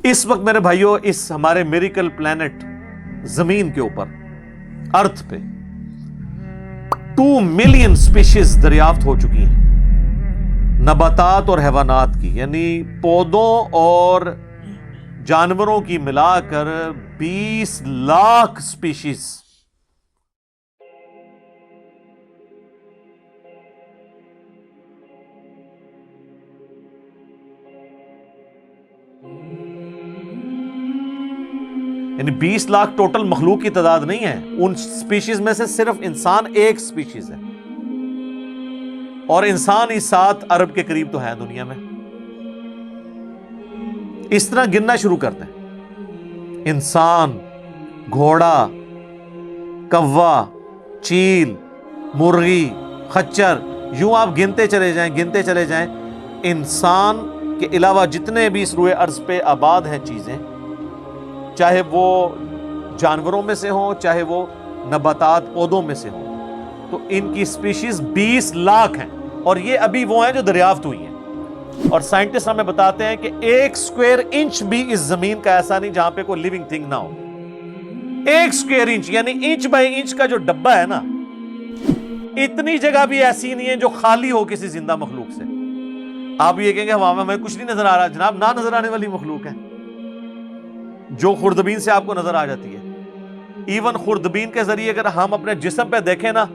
اس وقت میرے بھائیوں اس ہمارے میریکل پلانٹ زمین کے اوپر ارتھ پہ 2 ملین سپیشیز دریافت ہو چکی ہیں نباتات اور حیوانات کی، یعنی پودوں اور جانوروں کی ملا کر 20 لاکھ سپیشیز۔ یعنی 20 لاکھ ٹوٹل مخلوق کی تعداد نہیں ہے، ان سپیشیز میں سے صرف انسان ایک سپیشیز ہے، اور انسان ہی 7 ارب کے قریب تو ہے دنیا میں۔ اس طرح گننا شروع کرتے ہیں، انسان، گھوڑا، کوا، چیل، مرغی، خچر، یوں آپ گنتے چلے جائیں۔ انسان کے علاوہ جتنے بھی اس روئے ارض پہ آباد ہیں چیزیں، چاہے وہ جانوروں میں سے ہوں، چاہے وہ نباتات پودوں میں سے ہوں، تو ان کی سپیشیز 20 لاکھ ہیں، اور یہ ابھی وہ ہیں جو دریافت ہوئی ہیں۔ اور سائنٹسٹ ہمیں بتاتے ہیں کہ 1 اسکوائر انچ بھی اس زمین کا ایسا نہیں جہاں پہ کوئی لیونگ تھنگ نہ ہو۔ 1 اسکوائر انچ یعنی انچ بائی انچ کا جو ڈبہ ہے نا، اتنی جگہ بھی ایسی نہیں ہے جو خالی ہو کسی زندہ مخلوق سے۔ آپ یہ کہیں گے ہوا میں ہمیں کچھ نہیں نظر آ رہا، جناب نہ نظر آنے والی مخلوق ہے جو خوردبین سے آپ کو نظر آ جاتی ہے۔ ایون خوردبین کے ذریعے اگر ہم اپنے جسم پہ دیکھیں نا،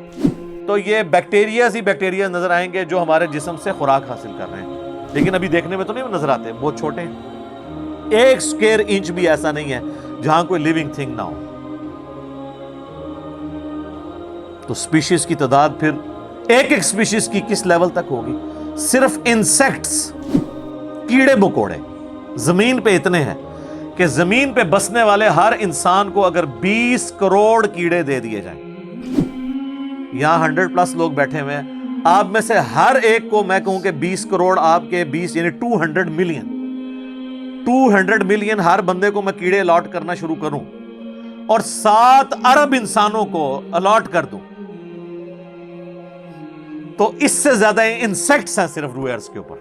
تو یہ بیکٹیریاز ہی بیکٹیریاز نظر آئیں گے جو ہمارے جسم سے خوراک حاصل کر رہے ہیں، لیکن ابھی دیکھنے میں تو نہیں نظر آتے، بہت چھوٹے ہیں۔ 1 اسکوائر انچ بھی ایسا نہیں ہے جہاں کوئی لیونگ تھنگ نہ ہو۔ تو سپیشیز کی تعداد پھر ایک سپیشیز کی کس لیول تک ہوگی؟ صرف انسیکٹس، کیڑے مکوڑے زمین پہ اتنے ہیں کہ زمین پہ بسنے والے ہر انسان کو اگر 20 کروڑ کیڑے دے دیے جائیں، یہاں 100+ لوگ بیٹھے ہوئے ہیں، آپ میں سے ہر ایک کو میں کہوں کہ 20 کروڑ آپ کے 20 یعنی 200 ملین ہر بندے کو میں کیڑے الاٹ کرنا شروع کروں اور 7 ارب انسانوں کو الاٹ کر دوں، تو اس سے زیادہ انسیکٹس ہیں صرف روئے ارض کے اوپر۔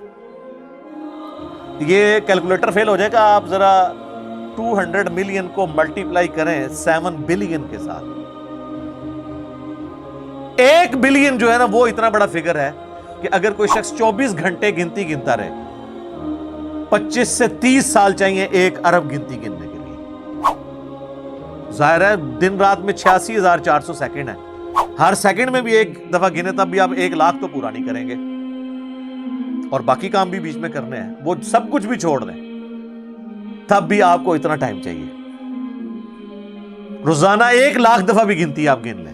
یہ کیلکولیٹر فیل ہو جائے گا، آپ ذرا 200 ملین کو ملٹیپلائی کریں 7 بلین کے ساتھ۔ 1 بلین جو ہے نا وہ اتنا بڑا فگر ہے کہ اگر کوئی شخص 24 گھنٹے گنتی گنتا رہے، 25 سے 30 سال چاہیے 1 ارب گنتی گننے کے لیے۔ ظاہر ہے دن رات میں 86,400 سیکنڈ ہے، ہر سیکنڈ میں بھی 1 دفعہ گنے تب بھی آپ 1 لاکھ تو پورا نہیں کریں گے، اور باقی کام بھی بیچ میں کرنے ہیں، وہ سب کچھ بھی چھوڑ دیں تب بھی آپ کو اتنا ٹائم چاہیے۔ روزانہ 1 لاکھ دفعہ بھی گنتی آپ گن لیں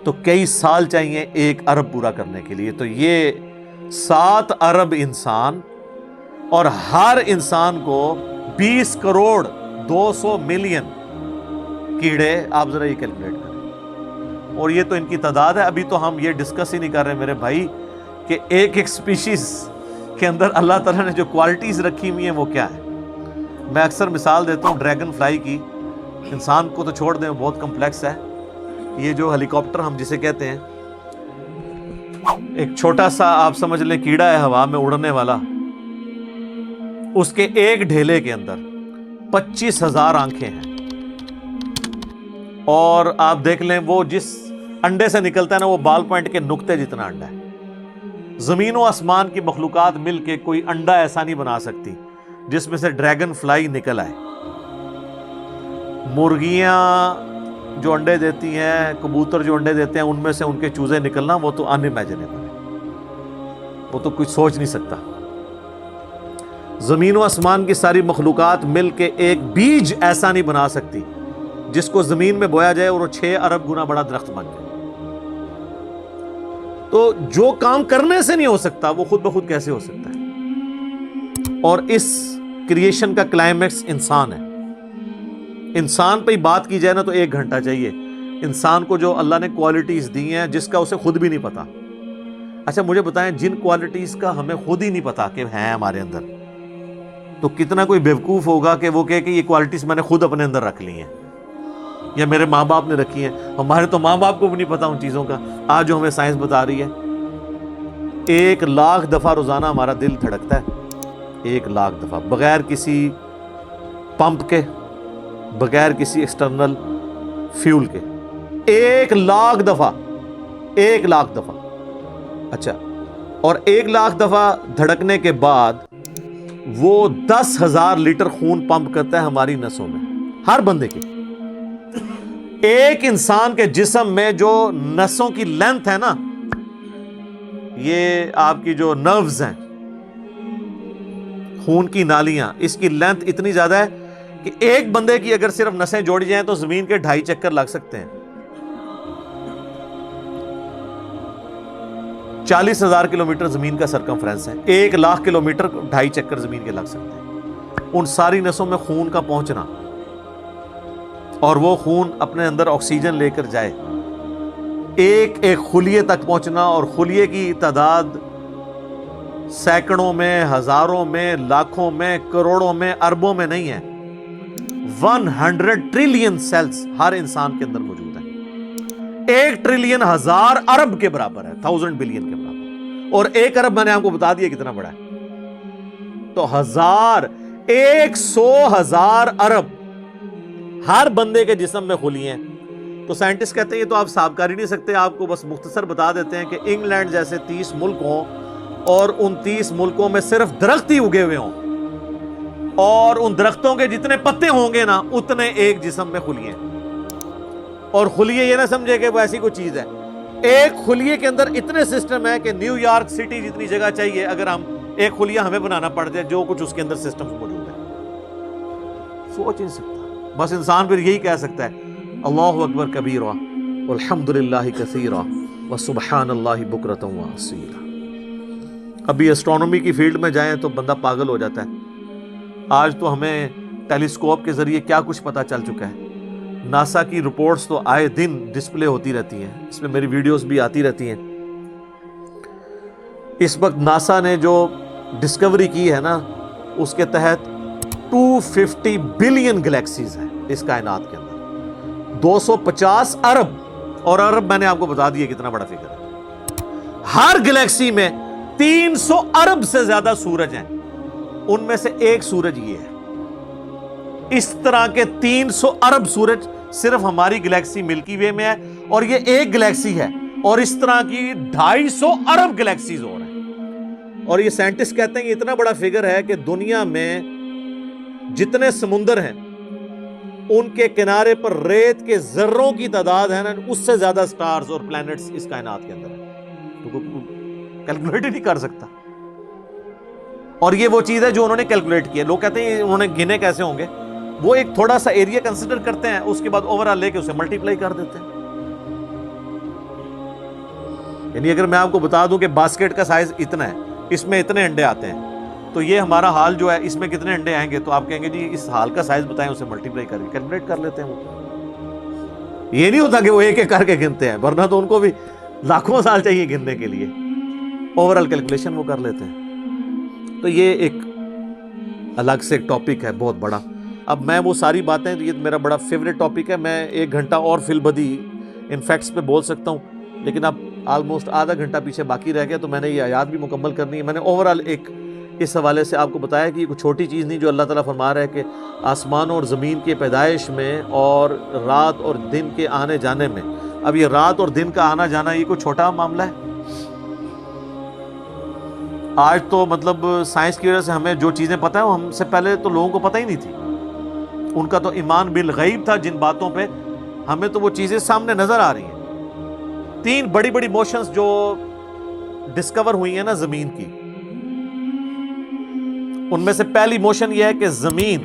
تو کئی سال چاہیے 1 ارب پورا کرنے کے لیے۔ تو یہ 7 ارب انسان، اور ہر انسان کو 20 کروڑ 200 ملین کیڑے، آپ ذرا یہ کیلکولیٹ کریں، اور یہ تو ان کی تعداد ہے۔ ابھی تو ہم یہ ڈسکس ہی نہیں کر رہے میرے بھائی کہ ایک سپیشیز کے اندر اللہ تعالیٰ نے جو کوالٹیز رکھی ہوئی ہیں وہ کیا ہے۔ میں اکثر مثال دیتا ہوں ڈریگن فلائی کی، انسان کو تو چھوڑ دیں بہت کمپلیکس ہے۔ یہ جو ہیلی کاپٹر ہم جسے کہتے ہیں، ایک چھوٹا سا آپ سمجھ لیں کیڑا ہے ہوا میں اڑنے والا، اس کے ایک ڈھیلے کے اندر 25,000 آنکھیں ہیں، اور آپ دیکھ لیں وہ جس انڈے سے نکلتا ہے نا وہ بال پوائنٹ کے نقطے جتنا انڈا ہے۔ زمین و آسمان کی مخلوقات مل کے کوئی انڈا ایسا نہیں بنا سکتی جس میں سے ڈریگن فلائی نکل آئے۔ مرغیاں جو انڈے دیتی ہیں، کبوتر جو انڈے دیتے ہیں، ان میں سے ان کے چوزے نکلنا وہ تو ان امیجنیبل ہے، وہ تو کوئی سوچ نہیں سکتا۔ زمین و آسمان کی ساری مخلوقات مل کے ایک بیج ایسا نہیں بنا سکتی جس کو زمین میں بویا جائے اور وہ 6 ارب گنا بڑا درخت بن جائے۔ تو جو کام کرنے سے نہیں ہو سکتا وہ خود بخود کیسے ہو سکتا ہے؟ اور اس کریشن کا کلائمیکس انسان ہے۔ انسان پہ ہی بات کی جائے نا تو 1 گھنٹہ چاہیے۔ انسان کو جو اللہ نے کوالٹیز دی ہیں جس کا اسے خود بھی نہیں پتا۔ اچھا مجھے بتائیں، جن کوالٹیز کا ہمیں خود ہی نہیں پتا کہ ہیں ہمارے اندر، تو کتنا کوئی بیوقوف ہوگا کہ وہ کہے کہ یہ کوالٹیز میں نے خود اپنے اندر رکھ لی ہیں یا میرے ماں باپ نے رکھی ہیں۔ ہمارے تو ماں باپ کو بھی نہیں پتا ان چیزوں کا، آج جو ہمیں سائنس بتا رہی ہے۔ 1 لاکھ دفعہ روزانہ ہمارا دل دھڑکتا ہے، 1,00,000 دفعہ، بغیر کسی پمپ کے، بغیر کسی ایکسٹرنل فیول کے، 1,00,000 دفعہ، 1,00,000 دفعہ. اچھا، اور 1,00,000 دفعہ دھڑکنے کے بعد وہ 10,000 لیٹر خون پمپ کرتا ہے ہماری نسوں میں، ہر بندے کے. ایک انسان کے جسم میں جو نسوں کی لینتھ ہے نا، یہ آپ کی جو نروز ہیں، خون کی نالیاں، اس کی لینتھ اتنی زیادہ ہے کہ ایک بندے کی اگر صرف نسیں جوڑی جائیں تو زمین کے 2.5 چکر لگ سکتے ہیں. 40,000 کلومیٹر زمین کا سرکمفرنس ہے، 1,00,000 کلومیٹر 2.5 چکر زمین کے لگ سکتے ہیں. ان ساری نسوں میں خون کا پہنچنا اور وہ خون اپنے اندر آکسیجن لے کر جائے، ایک ایک خلیے تک پہنچنا، اور خلیے کی تعداد سینکڑوں میں، ہزاروں میں، لاکھوں میں، کروڑوں میں، اربوں میں نہیں ہے. 100 ٹریلین سیلز ہر انسان کے اندر موجود ہیں. 1 ٹریلین 1000 ارب کے برابر ہے، 1000 بلین کے برابر. اور 1 ارب میں نے آپ کو بتا دیا کتنا بڑا ہے. تو 100,000 ارب ہر بندے کے جسم میں خلیے ہیں. تو سائنٹسٹ کہتے ہیں یہ تو آپ حساب کر ہی نہیں سکتے، آپ کو بس مختصر بتا دیتے ہیں کہ انگلینڈ جیسے 30 ملک ہوں اور ان 30 ملکوں میں صرف درخت ہی اگے ہوئے ہوں، اور ان درختوں کے جتنے پتے ہوں گے نا اتنے ایک جسم میں خلیے. اور خلیے یہ نہ سمجھے کہ وہ ایسی کوئی چیز ہے، ایک خلیے کے اندر اتنے سسٹم ہے کہ نیو یارک سٹی جتنی جگہ چاہیے اگر ہم ایک خلیہ ہمیں بنانا پڑ جائے، جو کچھ اس کے اندر سسٹم موجود ہے سوچ نہیں سکتا. بس انسان پھر یہی کہہ سکتا ہے اللہ اکبر کبیرہ والحمدللہ کثیرہ وسبحان اللہ بکرۃ واصیلا. ابھی اسٹرانومی کی فیلڈ میں جائیں تو بندہ پاگل ہو جاتا ہے. آج تو ہمیں ٹیلیسکوپ کے ذریعے کیا کچھ پتا چل چکا ہے. ناسا کی رپورٹس تو آئے دن ڈسپلے ہوتی رہتی ہیں، اس میں میری ویڈیوز بھی آتی رہتی ہیں. اس وقت ناسا نے جو ڈسکوری کی ہے نا، اس کے تحت 250 بلین گلیکسیز ہیں اس کائنات کے اندر، 250 ارب. اور ارب میں نے آپ کو بتا دیا کتنا بڑا فگر ہے. ہر گلیکسی میں 300 ارب سے زیادہ سورج ہیں، ان میں سے ایک سورج یہ ہے. اس طرح کے 300 ارب سورج صرف ہماری گلیکسی ملکی وے میں ہے، اور یہ ایک گلیکسی ہے، اور اس طرح کی 250 ارب گلیکسیز ہو رہے ہیں. اور یہ سائنٹسٹ کہتے ہیں یہ اتنا بڑا فگر ہے کہ دنیا میں جتنے سمندر ہیں ان کے کنارے پر ریت کے ذروں کی تعداد ہے نا، اس سے زیادہ سٹارز اور پلانٹس اس کائنات کے اندر ہے. تو کیلکولیٹ ہی نہیں کر سکتا. اور یہ وہ چیز ہے جو انہوں نے کیلکولیٹ کی ہے. لوگ کہتے ہیں انہوں نے گنے کیسے ہوں گے، وہ ایک تھوڑا سا ایریا کنسیڈر کرتے ہیں، اس کے بعد اوورآل لے کے اسے ملٹیپلائی کر دیتے ہیں. یعنی اگر میں آپ کو بتا دوں کہ باسکٹ کا سائز اتنا ہے، اس میں اتنے انڈے آتے ہیں، تو یہ ہمارا حال جو ہے اس میں کتنے انڈے آئیں گے، تو آپ کہیں گے جی اس حال کا سائز بتائیں، اسے ملٹیپلائی کر کے کیلکولیٹ کر لیتے ہیں. وہ یہ نہیں ہوتا کہ وہ ایک ایک کر کے گنتے ہیں، ورنہ تو ان کو بھی لاکھوں سال چاہیے گننے کے لیے. اوورآل کیلکولیشن وہ کر لیتے ہیں. تو یہ ایک الگ سے ایک ٹاپک ہے بہت بڑا. اب میں وہ ساری باتیں، یہ میرا بڑا فیوریٹ ٹاپک ہے، میں 1 گھنٹہ اور فی البدی ان فیکٹس پہ بول سکتا ہوں، لیکن اب آلموسٹ آدھا گھنٹہ پیچھے باقی رہ گیا، تو میں نے یہ آیات بھی مکمل کرنی ہے. میں نے اوورآل ایک اس حوالے سے آپ کو بتایا کہ یہ کوئی چھوٹی چیز نہیں جو اللہ تعالیٰ فرما رہا ہے کہ آسمانوں اور زمین کے پیدائش میں اور رات اور دن کے آنے جانے میں. اب یہ رات اور دن کا آنا جانا یہ کوئی چھوٹا معاملہ ہے. آج تو مطلب سائنس کی وجہ سے ہمیں جو چیزیں پتہ ہیں وہ ہم سے پہلے تو لوگوں کو پتہ ہی نہیں تھی. ان کا تو ایمان بالغیب تھا جن باتوں پہ، ہمیں تو وہ چیزیں سامنے نظر آ رہی ہیں. 3 بڑی بڑی موشنز جو ڈسکور ہوئی ہیں نا زمین کی، ان میں سے پہلی موشن یہ ہے کہ زمین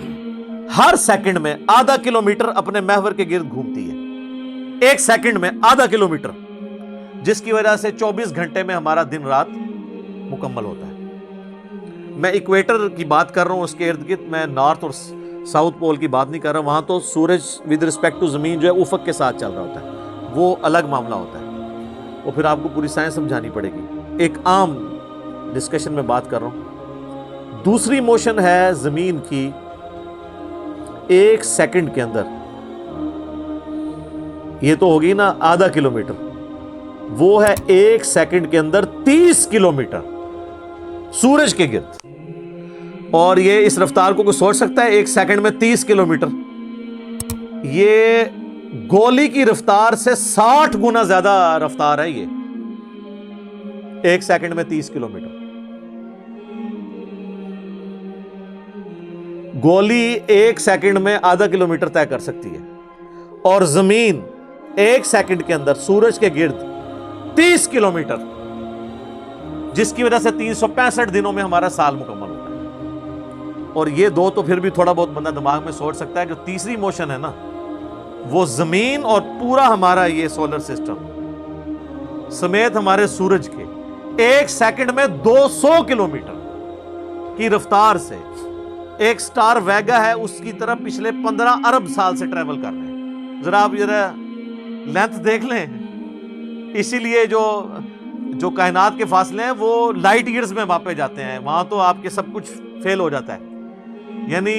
ہر سیکنڈ میں آدھا کلومیٹر اپنے محور کے گرد گھومتی ہے. 1 سیکنڈ میں آدھا کلومیٹر، جس کی وجہ سے 24 گھنٹے میں ہمارا دن رات مکمل ہوتا ہے. میں ایکویٹر کی بات کر رہا ہوں، اس کے ارد گرد، میں نارتھ اور ساؤتھ پول کی بات نہیں کر رہا. وہاں تو سورج ود رسپیکٹ ٹو زمین جو ہے افق کے ساتھ چل رہا ہوتا ہے، وہ الگ معاملہ ہوتا ہے. اور پھر آپ کو پوری سائنس سمجھانی پڑے گی. ایک عام ڈسکشن میں بات کر رہا ہوں. دوسری موشن ہے زمین کی 1 سیکنڈ کے اندر، یہ تو ہوگی نا آدھا کلومیٹر، وہ ہے 1 سیکنڈ کے اندر 30 کلومیٹر سورج کے گرد. اور یہ اس رفتار کو کوئی سوچ سکتا ہے؟ 1 سیکنڈ میں 30 کلومیٹر. یہ گولی کی رفتار سے 60 گنا زیادہ رفتار ہے. یہ 1 سیکنڈ میں 30 کلومیٹر. گولی 1 سیکنڈ میں آدھا کلومیٹر طے کر سکتی ہے، اور زمین 1 سیکنڈ کے اندر سورج کے گرد 30 کلومیٹر، جس کی وجہ سے 365 دنوں میں ہمارا سال مکمل ہوتا ہے. اور یہ دو تو پھر بھی تھوڑا بہت بندہ دماغ میں سوچ سکتا ہے. جو تیسری موشن ہے نا، وہ زمین اور پورا ہمارا یہ سولر سسٹم سمیت ہمارے سورج کے 1 سیکنڈ میں 200 کلومیٹر کی رفتار سے ایک سٹار ویگا ہے اس کی طرف پچھلے 15 ارب سال سے ٹریول کر رہے ہیں. ذرا آپ لینتھ دیکھ لیں. اسی لیے جو کائنات کے فاصلے ہیں وہ لائٹ ایئرز میں ماپے جاتے ہیں. وہاں تو آپ کے سب کچھ فیل ہو جاتا ہے. یعنی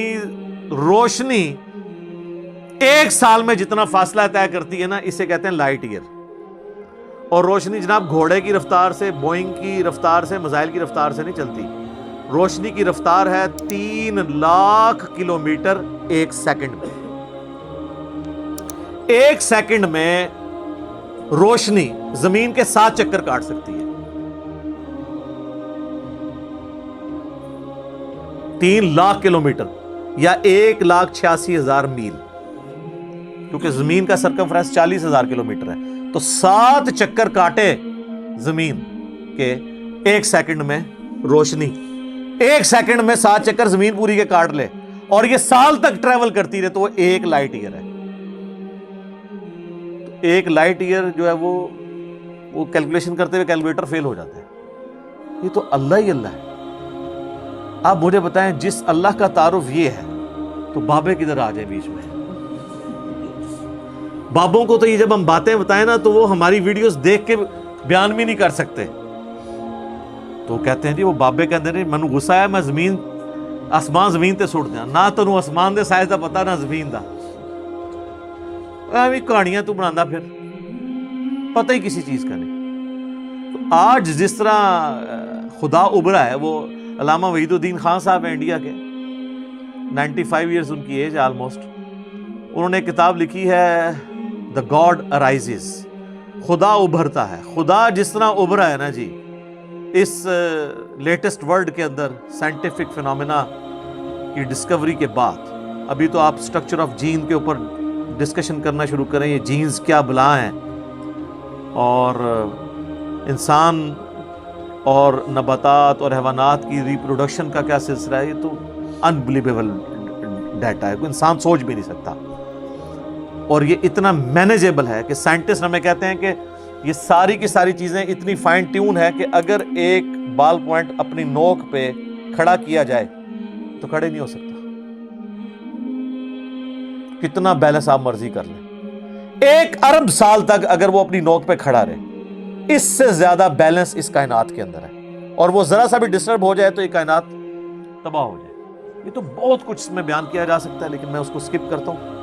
روشنی 1 سال میں جتنا فاصلہ طے کرتی ہے نا، اسے کہتے ہیں لائٹ ایئر. اور روشنی جناب گھوڑے کی رفتار سے، بوئنگ کی رفتار سے، میزائل کی رفتار سے نہیں چلتی. روشنی کی رفتار ہے 3 لاکھ کلومیٹر 1 سیکنڈ میں. 1 سیکنڈ میں روشنی زمین کے 7 چکر کاٹ سکتی ہے. 3 لاکھ کلومیٹر یا 1,86,000 میل، کیونکہ زمین کا سرکمفرنس 40,000 کلومیٹر ہے. تو 7 چکر کاٹے زمین کے 1 سیکنڈ میں روشنی. 1 سیکنڈ میں 7 چکر زمین پوری کے کاٹ لے اور یہ سال تک ٹریول کرتی رہے تو وہ 1 لائٹ ایئر ہے. 1 لائٹ ایئر جو ہے وہ کیلکولیشن کرتے ہوئے کیلکولیٹر فیل ہو جاتا ہے. یہ تو اللہ ہی اللہ ہے. آپ مجھے بتائیں، جس اللہ کا تعارف یہ ہے تو بابے کدھر آ جائیں بیچ میں؟ بابوں کو تو یہ جب ہم باتیں بتائیں نا تو وہ ہماری ویڈیوز دیکھ کے بیان بھی نہیں کر سکتے. تو کہتے ہیں جی وہ بابے کہتے ہیں مینوں غصہ ہے، میں آسمان زمین تے سٹ دیا. نہ تینوں آسمان دے سائز دا پتا نہ زمین دا، ایویں کہانیاں تو بنانا، پھر پتہ ہی کسی چیز کا نہیں. تو آج جس طرح خدا ابھرا ہے، وہ علامہ وحید الدین خان صاحب ہیں انڈیا کے، 95 ایئرز ان کی ایج ہے آلموسٹ. انہوں نے ایک کتاب لکھی ہے دا گاڈ ارائزز، خدا ابھرتا ہے. خدا جس طرح ابھرا ہے نا جی اس لیٹسٹ ورلڈ کے اندر سائنٹیفک فینومینا کی ڈسکوری کے بعد، ابھی تو آپ سٹرکچر آف جین کے اوپر ڈسکشن کرنا شروع کریں، یہ جینز کیا بلا ہیں اور انسان اور نباتات اور حیوانات کی ریپروڈکشن کا کیا سلسلہ ہے. یہ تو انبلیویبل ڈیٹا ہے، کوئی انسان سوچ بھی نہیں سکتا. اور یہ اتنا مینیجیبل ہے کہ سائنٹسٹ ہمیں کہتے ہیں کہ یہ ساری کی ساری چیزیں اتنی فائن ٹیون ہے کہ اگر ایک بال پوائنٹ اپنی نوک پہ کھڑا کیا جائے تو کھڑے نہیں ہو سکتا. کتنا بیلنس آپ مرضی کر لیں، 1 ارب سال تک اگر وہ اپنی نوک پہ کھڑا رہے، اس سے زیادہ بیلنس اس کائنات کے اندر ہے. اور وہ ذرا سا بھی ڈسٹرب ہو جائے تو یہ کائنات تباہ ہو جائے. یہ تو بہت کچھ اس میں بیان کیا جا سکتا ہے، لیکن میں اس کو سکپ کرتا ہوں.